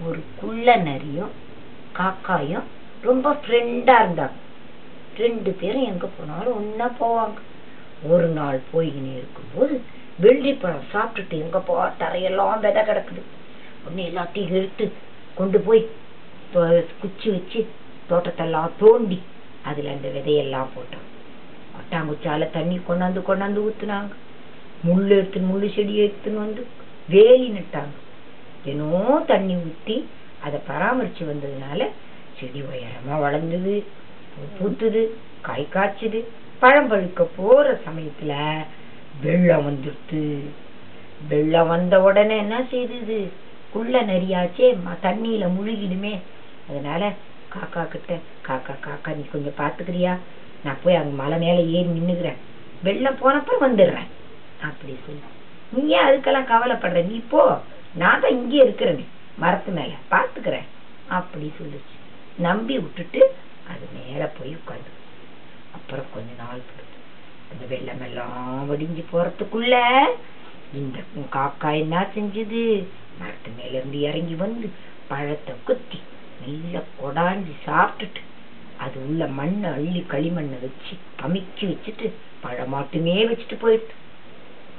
ஒரு குள்ள நரியும் காக்காயும் ரொம்ப ஃப்ரெண்டா இருந்தாங்க. 2 பேரும் எங்க போனாலும் ஒன்னா போவாங்க. ஒரு நாள் போய்கினே இருக்கும்போது வெள்ளரி பழம் சாப்பிட்டுட்டு எங்க போ தரையெல்லாம் விதை கிடக்குது. உடனே எல்லாத்தையும் எடுத்து கொண்டு போய் குச்சி வச்சு தோட்டத்தெல்லாம் தோண்டி அதுல அந்த விதையெல்லாம் போட்டாங்க. கொட்டாங்குச்சால தண்ணி கொண்டாந்து ஊத்துனாங்க. முள்ளு செடியை எடுத்துன்னு வந்து வேலி நட்டாங்க. தினம் தண்ணி ஊத்தி அதை பராமரிச்சு வந்ததுனால செடி உயரமா வளர்ந்தது, பூத்துது, காய் காய்ச்சுது. பழம் பழுக்க போற சமயத்துல வெள்ளம் வந்துடுது. வெள்ளம் வந்த உடனே என்ன செய்தது? குள்ள நரியாச்சே தண்ணியில முழுகிடுமே. அதனால காக்கா கிட்ட, காக்கா நீ கொஞ்சம் பாத்துக்கிறியா? நான் போய் அங்க மலை மேல ஏறி நின்னுக்கிறேன், வெள்ளம் போனப்ப வந்துடுறேன் அப்படி சொல்லி. நீ ஏன் அதுக்கெல்லாம் கவலைப்படுற? நீ போ, நான் தான் இங்கே இருக்கிறேன் மரத்து மேல பாத்துக்கிறேன் அப்படி சொல்லிச்சு. நம்பி விட்டுட்டு அது மேல போய் உட்காந்து. அப்புறம் கொஞ்ச நாள் போடுது. அந்த வெள்ளம் எல்லாம் வடிஞ்சு போறதுக்குள்ள இந்த காக்கா என்ன செஞ்சது? மரத்து மேல இருந்து இறங்கி வந்து பழத்தை குத்தி நல்ல கொடாஞ்சி சாப்பிட்டுட்டு அது உள்ள மண்ணை அள்ளி களிமண்ணை வச்சு அமுக்கி வச்சுட்டு பழமாட்டுமே வச்சுட்டு போயிட்டு.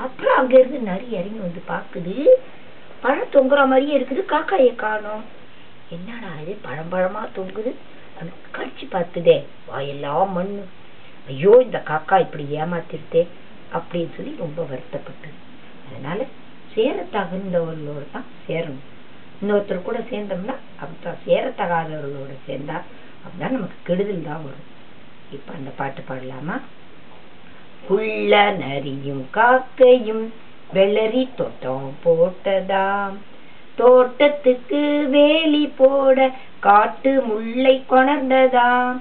அப்புறம் அங்க இருந்து நரி இறங்கி வந்து பாக்குது, பழம் தொங்குற மாதிரியே இருக்குது, காக்காயை காணோம். என்னடா இது பழமா தொங்குது? கடிச்சு பார்த்துதே, வாயெல்லாம் மண்ணு. ஐயோ இந்த காக்கா இப்படி ஏமாத்திருத்தே அப்படின்னு சொல்லி ரொம்ப வருத்தப்பட்டது. அதனால சேரத்தகுந்தவர்களோட தான் சேரணும். இன்னொருத்தர் கூட சேர்ந்தோம்னா அப்படித்தான், சேரத்தகாதவர்களோட சேர்ந்தா அப்படின்னா நமக்கு கெடுதல் தான் வரும். இப்ப அந்த பாட்டு பாடலாமா? குள்ள நரியும் காக்கையும் வெள்ளரி தோட்டம் போட்டதாம். தோட்டத்துக்கு வேலி போட காட்டு முல்லை கொணர்ந்ததாம்.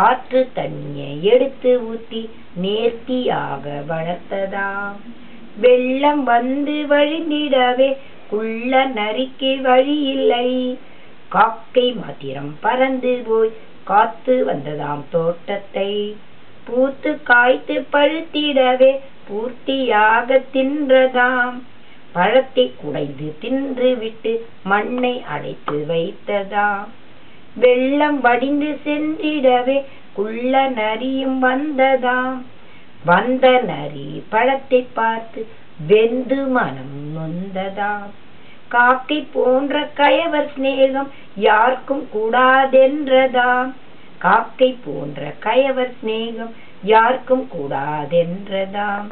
ஆற்று தண்ணியை எடுத்து ஊத்தி நேர்த்தியாக வளர்த்ததாம். வெள்ளம் வந்து வழிந்திடவே குள்ள நரிக்கு வழி இல்லை. காக்கை மாத்திரம் பறந்து போய் காத்து வந்ததாம் தோட்டத்தை. பூத்து காய்த்து பழுத்திடவே பூர்த்தியாக தின்றதாம். பழத்தை குடைந்து தின்று விட்டு மண்ணை அடைத்து வைத்ததாம். வெள்ளம் வடிந்து சென்றிடவே குள்ள நரியும் வந்ததாம். வந்த நரி பழத்தை பார்த்து வெந்து மனம் நொந்ததாம். காக்கை போன்ற கயவர் சிநேகம் யாருக்கும் கூடாதென்றதாம். காக்கை போன்ற கயவர் சிநேகம் யாருக்கும் கூடாதென்றதாம்.